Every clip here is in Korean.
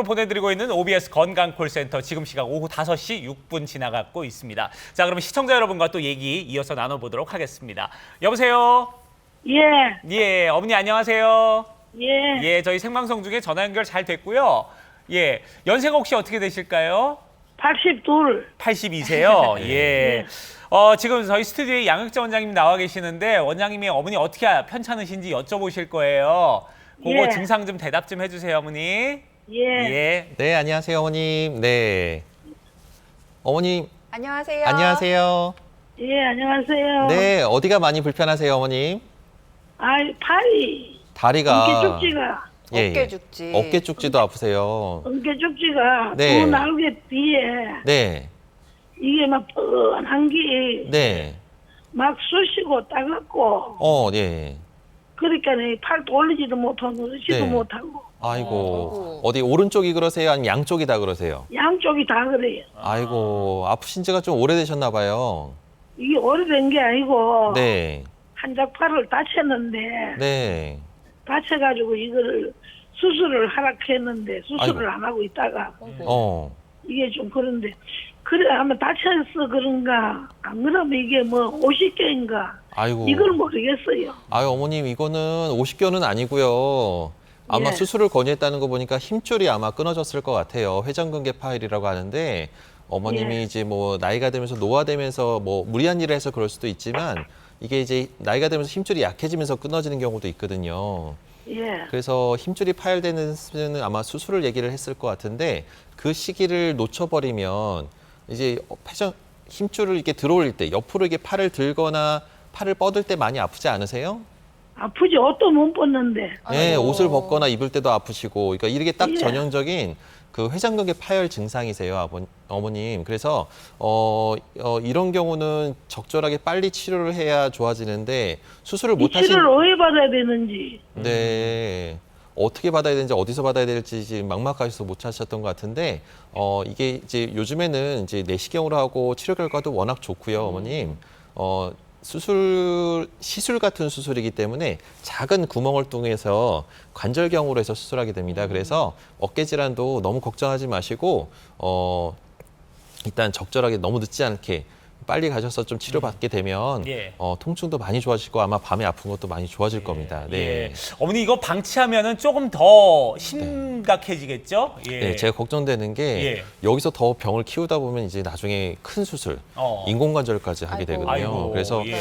생방송으로 보내드리고 있는 OBS 건강콜센터 지금 시각 오후 5시 6분 지나가고 있습니다. 자, 그러면 시청자 여러분과 또 얘기 이어서 나눠보도록 하겠습니다. 여보세요? 예, 예, 어머니 안녕하세요. 예, 예, 저희 생방송 중에 전화 연결 잘 됐고요. 예, 연세가 혹시 어떻게 되실까요? 82. 82세요. 예. 지금 저희 스튜디오에 양혁재 원장님 나와 계시는데 원장님이 어머니 어떻게 편찮으신지 여쭤보실 거예요. 그거 예. 증상 좀 대답 좀 해주세요, 어머니. 예, 예. 네, 안녕하세요, 어머님. 네. 어머님, 안녕하세요. 안녕하세요. 예, 안녕하세요. 네, 어디가 많이 불편하세요, 어머님? 아이, 팔이, 다리가. 어깨 죽지가, 예, 예. 어깨 죽지. 어깨 죽지도 아프세요. 어깨 죽지가, 네. 두 날개 뒤에, 네, 이게 막 뻔한 게, 네. 막 쑤시고 따갑고, 네. 그러니까 팔 돌리지도 못하고, 으지도 네. 못하고, 아이고, 어디 오른쪽이 그러세요? 아니면 양쪽이 다 그러세요? 양쪽이 다 그래요. 아이고, 아프신 지가 좀 오래되셨나 봐요. 이게 오래된 게 아니고, 네, 한짝팔을 다쳤는데, 네. 다쳐가지고 이거를 수술을 하라고 했는데, 수술을 아이고. 안 하고 있다가, 어, 이게 좀 그런데 그래 아마 다쳐서 그런가 안 그러면 이게 뭐 50개인가 아이고. 이걸 모르겠어요. 아유, 어머님, 이거는 50견은 아니고요. 아마 예. 수술을 권유했다는 거 보니까 힘줄이 아마 끊어졌을 것 같아요. 회전근개 파열이라고 하는데 어머님이 예. 이제 뭐 나이가 되면서 노화되면서 뭐 무리한 일을 해서 그럴 수도 있지만 이게 이제 나이가 들면서 힘줄이 약해지면서 끊어지는 경우도 있거든요. 예. 그래서 힘줄이 파열되는 수는 아마 수술을 얘기를 했을 것 같은데 그 시기를 놓쳐버리면 이제 힘줄을 이렇게 들어올릴 때 옆으로 이게 팔을 들거나 팔을 뻗을 때 많이 아프지 않으세요? 아프지 옷도 못 벗는데 네, 아이고. 옷을 벗거나 입을 때도 아프시고, 그러니까 이게 딱 예. 전형적인 그 회전근개 파열 증상이세요, 어머님. 그래서 이런 경우는 적절하게 빨리 치료를 해야 좋아지는데 수술을 이 못 하신, 치료를 왜 받아야 되는지 네, 어떻게 받아야 되는지 어디서 받아야 될지 지금 막막하셔서 못 찾으셨던 것 같은데, 이게 이제 요즘에는 이제 내시경으로 하고 치료 결과도 워낙 좋고요, 어머님. 시술 같은 수술이기 때문에 작은 구멍을 통해서 관절경으로 해서 수술하게 됩니다. 그래서 어깨 질환도 너무 걱정하지 마시고 일단 적절하게 너무 늦지 않게 빨리 가셔서 좀 치료받게 되면 예. 통증도 많이 좋아지고 아마 밤에 아픈 것도 많이 좋아질 겁니다. 네. 예. 어머니 이거 방치하면은 조금 더 심각해지겠죠? 예. 네, 제가 걱정되는 게 예. 여기서 더 병을 키우다 보면 이제 나중에 큰 수술, 인공관절까지 하게 아이고. 되거든요. 아이고, 그래서 예.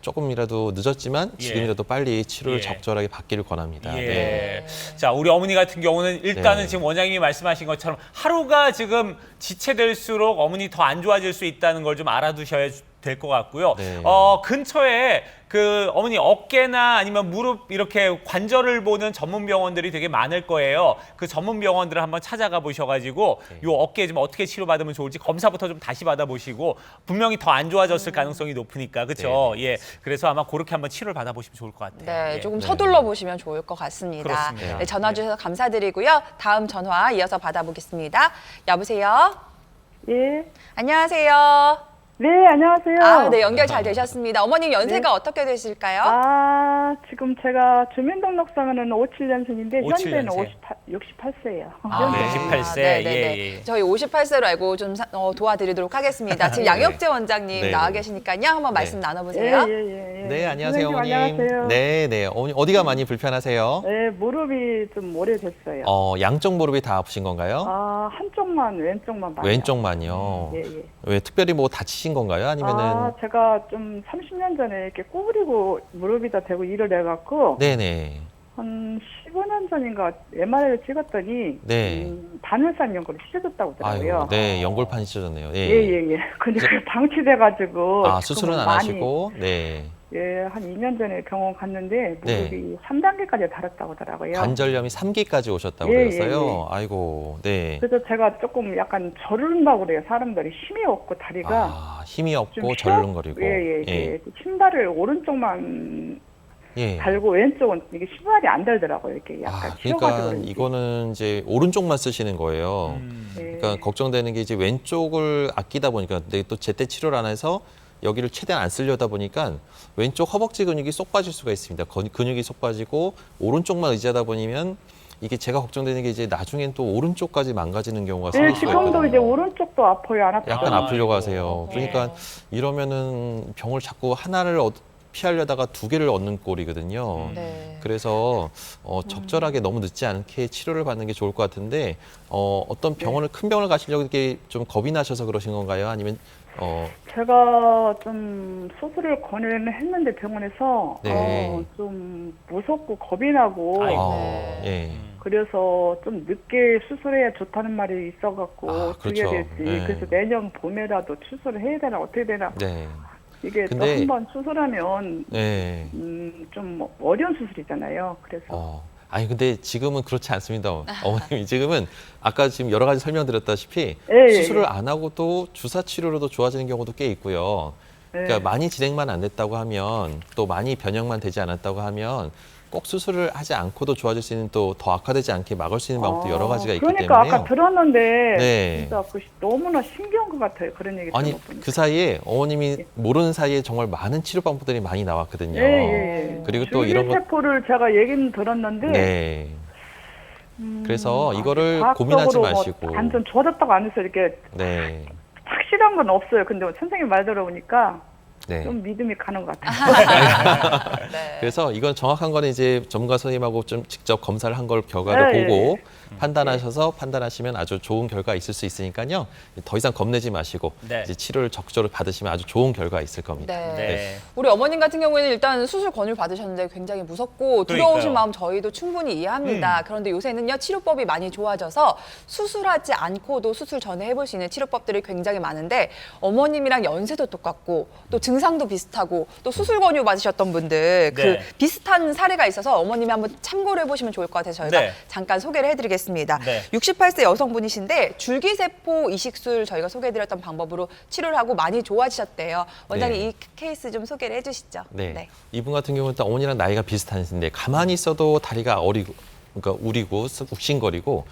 조금이라도 늦었지만 예. 지금이라도 빨리 치료를 예. 적절하게 받기를 권합니다. 예. 네. 자, 우리 어머니 같은 경우는 일단은 네. 지금 원장님이 말씀하신 것처럼 하루가 지금 지체될수록 어머니 더 안 좋아질 수 있다는 걸 좀 알아두셔야 될 것 같고요. 네. 근처에 그 어머니 어깨나 아니면 무릎 이렇게 관절을 보는 전문 병원들이 되게 많을 거예요. 그 전문 병원들을 한번 찾아가 보셔가지고 요 어깨 좀 어떻게 치료받으면 좋을지 검사부터 좀 다시 받아보시고 분명히 더 안 좋아졌을 가능성이 높으니까 그렇죠. 예, 그래서 아마 그렇게 한번 치료를 받아보시면 좋을 것 같아요. 네, 예. 조금 서둘러 보시면 좋을 것 같습니다. 그렇습니다. 네, 전화 주셔서 감사드리고요. 다음 전화 이어서 받아보겠습니다. 여보세요? 예. 안녕하세요. 네, 안녕하세요. 아, 네, 연결 잘 되셨습니다. 어머님 연세가 어떻게 되실까요? 지금 제가 주민등록상에는 57년생인데 57 현재는 년생. 68세예요. 아, 네. 68세. 네, 네, 예, 네. 예. 저희 58세로 알고 좀 도와드리도록 하겠습니다. 지금 양혁재 원장님 네, 나와 네. 계시니까요. 한번 말씀 예, 나눠보세요. 예, 예. 네, 안녕하세요, 선생님, 어머님. 안녕하세요. 네, 네. 어머니 어디가 많이 불편하세요? 네, 무릎이 좀 오래됐어요. 양쪽 무릎이 다 아프신 건가요? 한쪽만, 왼쪽만 많이 왼쪽만요. 아파요. 예, 예. 왜 특별히 뭐 다치신 건가요? 아니면은 제가 좀 30년 전에 이렇게 구부리고 무릎에다 대고 일을 해갖고 네네. 한 15년 전인가 MRI를 찍었더니 네. 바늘산 연골이 찢어졌다고 하더라고요. 아이고, 네, 연골판이 찢어졌네요. 예. 예. 근데 그게 방치돼가지고. 수술은 지금은 안 많이, 하시고, 네. 예, 한 2년 전에 병원 갔는데 네. 무릎이 3단계까지 달았다고 하더라고요. 관절염이 3기까지 오셨다고 예, 그랬어요. 아이고, 네. 그래서 제가 조금 약간 저른다고 그래요. 사람들이 힘이 없고 다리가. 힘이 좀 없고 절름거리고. 예. 신발을 오른쪽만 예. 달고 왼쪽은 이게 신발이 안 달더라고요. 이렇게 약간 그러니까 휘어가지고 그런지. 이거는 이제 오른쪽만 쓰시는 거예요. 예. 그러니까 걱정되는 게 이제 왼쪽을 아끼다 보니까 근데 또 제때 치료를 안 해서 여기를 최대한 안 쓰려다 보니까 왼쪽 허벅지 근육이 쏙 빠질 수가 있습니다. 근육이 쏙 빠지고 오른쪽만 의지하다 보면 이게 제가 걱정되는 게 이제 나중엔 또 오른쪽까지 망가지는 경우가 네, 생길 수가 지금도 있거든요. 이제 오른쪽도 아파요. 안 아파요. 약간 아프려고 하세요. 네. 그러니까 이러면은 병을 자꾸 하나를 피하려다가 두 개를 얻는 꼴이거든요. 네. 그래서 적절하게 너무 늦지 않게 치료를 받는 게 좋을 것 같은데 어떤 병원을 큰 병원을 가시려고 이렇게 좀 겁이 나셔서 그러신 건가요? 아니면 제가 좀 수술을 권유는 했는데 병원에서 네. 좀 무섭고 겁이 나고 아이고. 예. 그래서 좀 늦게 수술해야 좋다는 말이 있어갖고 아, 그게 그렇죠. 됐지. 네. 그래서 내년 봄에라도 수술을 해야 되나 어떻게 되나. 네. 이게 또 근데- 한 번 수술하면 네. 좀 어려운 수술이잖아요. 그래서 아니 근데 지금은 그렇지 않습니다. 어머님 지금은 아까 지금 여러 가지 설명드렸다시피 예, 수술을 예. 안 하고도 주사 치료로도 좋아지는 경우도 꽤 있고요. 그러니까 예. 많이 진행만 안 됐다고 하면 또 많이 변형만 되지 않았다고 하면 꼭 수술을 하지 않고도 좋아질 수 있는 또 더 악화되지 않게 막을 수 있는 방법도 여러 가지가 있기 그러니까 때문에요. 아까 들었는데 네. 진짜 너무나 신기한 것 같아요. 그런 얘기 아니 들어보니까. 그 사이에 어머님이 모르는 사이에 정말 많은 치료 방법들이 많이 나왔거든요. 예, 예, 예. 그리고 또 이런 것 줄기세포를 제가 얘기는 들었는데 네. 그래서 이거를 과학적으로 고민하지 뭐 마시고 완전 좋아졌다고 안 해서 이렇게 네. 확실한 건 없어요. 근데 선생님 말 들어보니까 네. 좀 믿음이 가는 것 같아요. 네. 그래서 이건 정확한 거는 이제 전문가 선생님하고 좀 직접 검사를 한 걸 결과를 네, 보고 판단하셔서 판단하시면 아주 좋은 결과 있을 수 있으니까요. 더 이상 겁내지 마시고 네. 이제 치료를 적극적으로 받으시면 아주 좋은 결과 있을 겁니다. 네. 네. 우리 어머님 같은 경우에는 일단 수술 권유를 받으셨는데 굉장히 무섭고 그러니까요. 두려우신 마음 저희도 충분히 이해합니다. 그런데 요새는요 치료법이 많이 좋아져서 수술하지 않고도 수술 전에 해볼 수 있는 치료법들이 굉장히 많은데 어머님이랑 연세도 똑같고 또 증상도 비슷하고 또 수술 권유 받으셨던 분들 그 네. 비슷한 사례가 있어서 어머님이 한번 참고를 해보시면 좋을 것 같아서 저희가 네. 잠깐 소개를 해드리겠습니다. 네. 68세 여성분이신데 줄기세포 이식술 저희가 소개해드렸던 방법으로 치료를 하고 많이 좋아지셨대요. 원장님 네. 이 케이스 좀 소개를 해주시죠. 네. 이분 같은 경우는 또 어머니랑 나이가 비슷하신데 가만히 있어도 다리가 그러니까 우리고 욱신거리고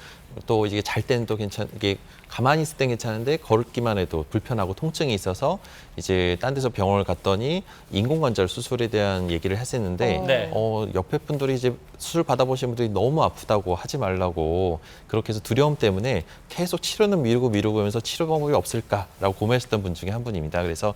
또 이게 잘 때는 또 이게 가만히 있을 땐 괜찮은데 걸기만 해도 불편하고 통증이 있어서 이제 딴 데서 병원을 갔더니 인공관절 수술에 대한 얘기를 했었는데 네. 옆에 분들이 이제 수술 받아보신 분들이 너무 아프다고 하지 말라고 그렇게 해서 두려움 때문에 계속 치료는 미루고 하면서 치료 방법이 없을까라고 고민하셨던 분 중에 한 분입니다. 그래서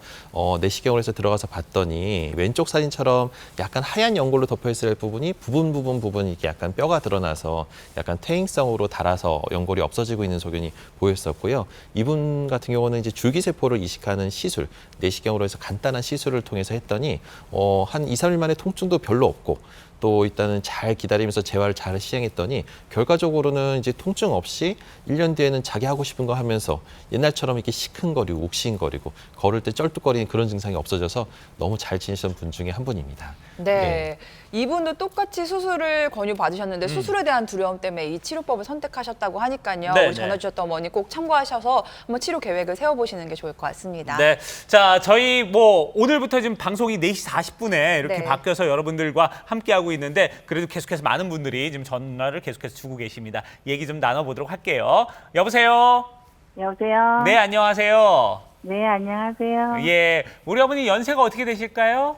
내시경을 해서 들어가서 봤더니 왼쪽 사진처럼 약간 하얀 연골로 덮여 있을 부분이 부분 이렇게 약간 뼈가 드러나서 약간 퇴행성으로 닳아서 연골이 없어지고 있는 소견이 보였었고요. 이분 같은 경우는 이제 줄기세포를 이식하는 시술, 내시경으로 해서 간단한 시술을 통해서 했더니 한 2, 3일 만에 통증도 별로 없고 또 일단은 잘 기다리면서 재활을 잘 시행했더니 결과적으로는 이제 통증 없이 1년 뒤에는 자기 하고 싶은 거 하면서 옛날처럼 이렇게 시큰거리고 욱신거리고 걸을 때 쩔뚝거리는 그런 증상이 없어져서 너무 잘 지내시던 분 중에 한 분입니다. 네. 이분도 똑같이 수술을 권유 받으셨는데 수술에 대한 두려움 때문에 이 치료법을 선택하셨다고 하니까요. 네, 우리 전화 주셨던 어머니 꼭 참고하셔서 한번 치료 계획을 세워보시는 게 좋을 것 같습니다. 네. 자, 저희 뭐 오늘부터 지금 방송이 4시 40분에 이렇게 네. 바뀌어서 여러분들과 함께하고 있는데 그래도 계속해서 많은 분들이 지금 전화를 계속해서 주고 계십니다. 얘기 좀 나눠보도록 할게요. 여보세요? 여보세요? 네, 안녕하세요. 네, 안녕하세요. 예. 우리 어머니 연세가 어떻게 되실까요?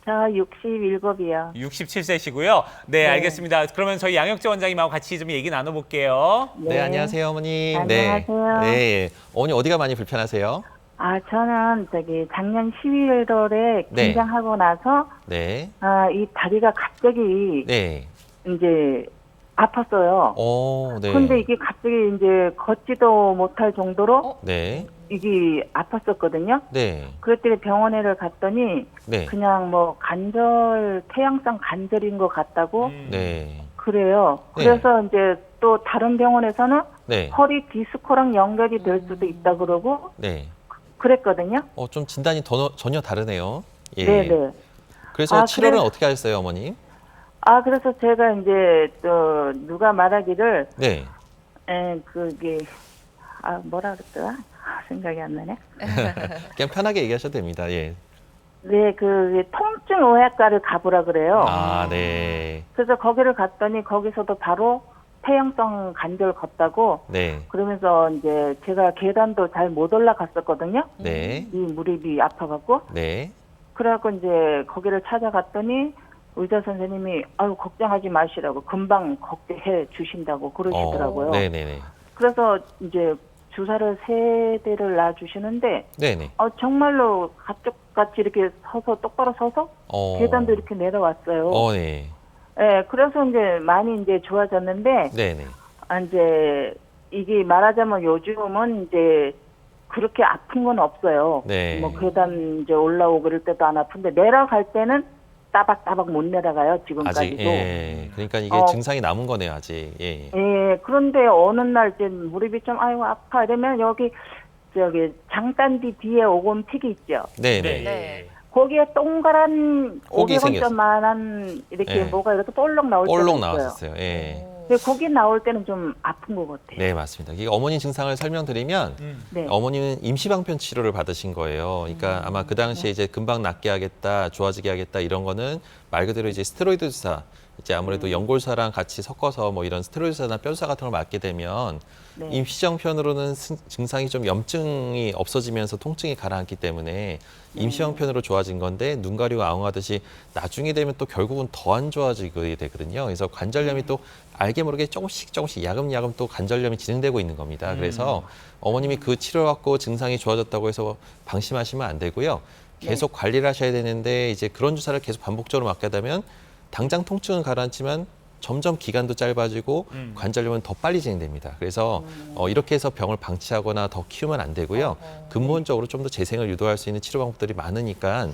저 67이요. 67세시고요. 네, 알겠습니다. 그러면 저희 양혁재 원장님하고 같이 좀 얘기 나눠볼게요. 네, 안녕하세요, 어머님. 안녕하세요. 네. 어머니 어디가 많이 불편하세요? 저는 작년 11월에 네. 긴장하고 나서 네. 이 다리가 갑자기 네. 이제 아팠어요. 네. 근데 이게 갑자기 이제 걷지도 못할 정도로 네. 이게 아팠었거든요. 네. 그랬더니 병원에를 갔더니 네. 그냥 태양성 관절인 것 같다고 네. 그래요. 네. 그래서 이제 또 다른 병원에서는 네. 허리 디스크랑 연결이 될 수도 있다 그러고 네. 그랬거든요. 좀 진단이 전혀 다르네요. 예. 네네. 그래서 치료는 그래- 어떻게 하셨어요, 어머님? 그래서 제가 이제 또 누가 말하기를 네. 그게 뭐라 그랬더라? 생각이 안 나네. 그냥 편하게 얘기하셔도 됩니다. 예. 네, 통증 의학과를 가보라 그래요. 네. 그래서 거기를 갔더니 거기서도 바로 태양성 관절 걷다고 네. 그러면서 이제 제가 계단도 잘 못 올라갔었거든요. 네. 이 무릎이 아파갖고 네. 그래갖고 이제 거기를 찾아갔더니 의사 선생님이 아유 걱정하지 마시라고 금방 걱정해 주신다고 그러시더라고요. 네네네. 그래서 이제 주사를 3대를 놔주시는데 네네. 정말로 가쪽같이 이렇게 서서 똑바로 서서 계단도 이렇게 내려왔어요. 네. 네, 그래서 이제 많이 이제 좋아졌는데 네네. 이제 이게 말하자면 요즘은 이제 그렇게 아픈 건 없어요. 네. 뭐 계단 이제 올라오고 그럴 때도 안 아픈데 내려갈 때는 따박따박 못 내려가요. 지금까지도. 아직 예. 그러니까 이게 증상이 남은 거네요, 아직. 예. 예. 그런데 어느 날 이제 무릎이 좀 아이고 아파 이러면 여기 저기 장단지 뒤에 오금픽이 있죠. 네네. 네. 거기에 동그란 혹이 500원짜만한 이렇게 네. 뭐가 이렇게 볼록 나올 때가 볼록 있어요. 나왔었어요. 예. 근데 거기 나올 때는 좀 아픈 것 같아요. 네, 맞습니다. 이게 어머니 증상을 설명드리면 네. 어머니는 임시방편 치료를 받으신 거예요. 그러니까 아마 그 당시에 이제 금방 낫게 하겠다, 좋아지게 하겠다 이런 거는 말 그대로 이제 스테로이드 주사, 이제 아무래도 연골사랑 같이 섞어서 뭐 이런 스테로이드 주사나 뼈주사 같은 걸 맞게 되면 네. 임시정편으로는 증상이 좀 염증이 없어지면서 통증이 가라앉기 때문에 임시정편으로 좋아진 건데 눈 가리고 아웅하듯이 나중에 되면 또 결국은 더 안 좋아지게 되거든요. 그래서 관절염이 또 알게 모르게 조금씩 야금야금 또 관절염이 진행되고 있는 겁니다. 그래서 어머님이 그 치료 받고 증상이 좋아졌다고 해서 방심하시면 안 되고요. 계속 관리를 하셔야 되는데 이제 그런 주사를 계속 반복적으로 맞게 되면 당장 통증은 가라앉지만 점점 기간도 짧아지고 관절염은 더 빨리 진행됩니다. 그래서 이렇게 해서 병을 방치하거나 더 키우면 안 되고요. 근본적으로 좀 더 재생을 유도할 수 있는 치료 방법들이 많으니까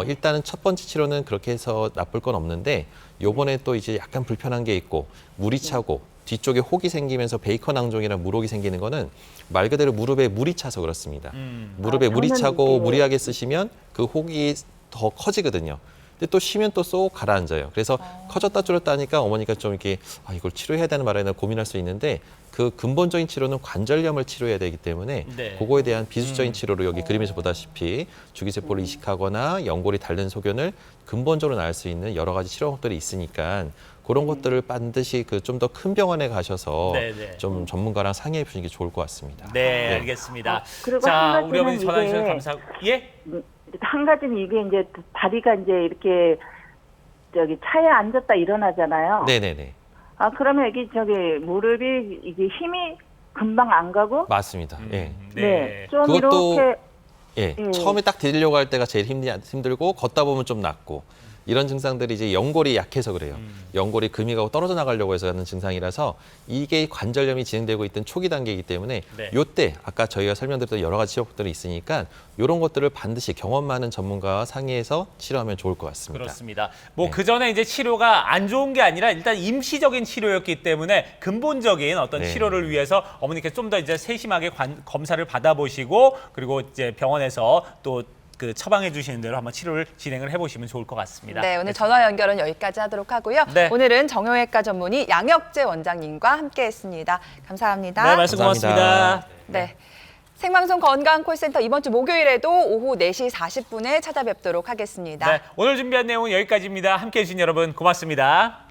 일단은 첫 번째 치료는 그렇게 해서 나쁠 건 없는데 요번에 또 이제 약간 불편한 게 있고 물이 차고 뒤쪽에 혹이 생기면서 베이컨 낭종이랑 물혹이 생기는 거는 말 그대로 무릎에 물이 차서 그렇습니다. 무릎에 물이 저는 차고 이게- 무리하게 쓰시면 그 혹이 더 커지거든요. 근데 또 쉬면 또 쏙 가라앉아요. 그래서 커졌다 줄었다 하니까 어머니가 좀 이렇게 이걸 치료해야 되는 말에는 고민할 수 있는데 그 근본적인 치료는 관절염을 치료해야 되기 때문에 네. 그거에 대한 비수적인 치료로 여기 그림에서 보다시피 주기세포를 이식하거나 연골이 닳는 소견을 근본적으로 나을 수 있는 여러 가지 치료 방법들이 있으니까 그런 것들을 반드시 그 좀 더 큰 병원에 가셔서 네, 네. 좀 전문가랑 상의해 보시는 게 좋을 것 같습니다. 네, 알겠습니다. 그리고 자, 한 우리 어머니 가지는 전화 주셔서 이게- 감사하고. 예? 한 가지는 이게 이제 다리가 이제 이렇게 저기 차에 앉았다 일어나잖아요. 네네네. 그러면 여기 저기 무릎이 이게 힘이 금방 안 가고 맞습니다. 예. 네. 좀 그것도- 이렇게 예, 예. 처음에 딱 들려고 할 때가 제일 힘들고 걷다 보면 좀 낫고 이런 증상들이 이제 연골이 약해서 그래요. 연골이 금이 가고 떨어져 나가려고 해서 하는 증상이라서 이게 관절염이 진행되고 있던 초기 단계이기 때문에 네. 요때 아까 저희가 설명드렸던 여러 가지 치료법들이 있으니까 이런 것들을 반드시 경험 많은 전문가와 상의해서 치료하면 좋을 것 같습니다. 그렇습니다. 뭐 네. 그 전에 이제 치료가 안 좋은 게 아니라 일단 임시적인 치료였기 때문에 근본적인 어떤 네. 치료를 위해서 어머니께 좀 더 이제 세심하게 검사를 받아보시고 그리고 이제 병원에서 또 그 처방해 주시는 대로 한번 치료를 진행을 해보시면 좋을 것 같습니다. 네, 오늘 전화 연결은 여기까지 하도록 하고요. 네. 오늘은 정형외과 전문의 양혁재 원장님과 함께했습니다. 감사합니다. 네, 말씀 감사합니다. 고맙습니다. 네. 생방송 건강 콜센터 이번 주 목요일에도 오후 4시 40분에 찾아뵙도록 하겠습니다. 네, 오늘 준비한 내용은 여기까지입니다. 함께해 주신 여러분 고맙습니다.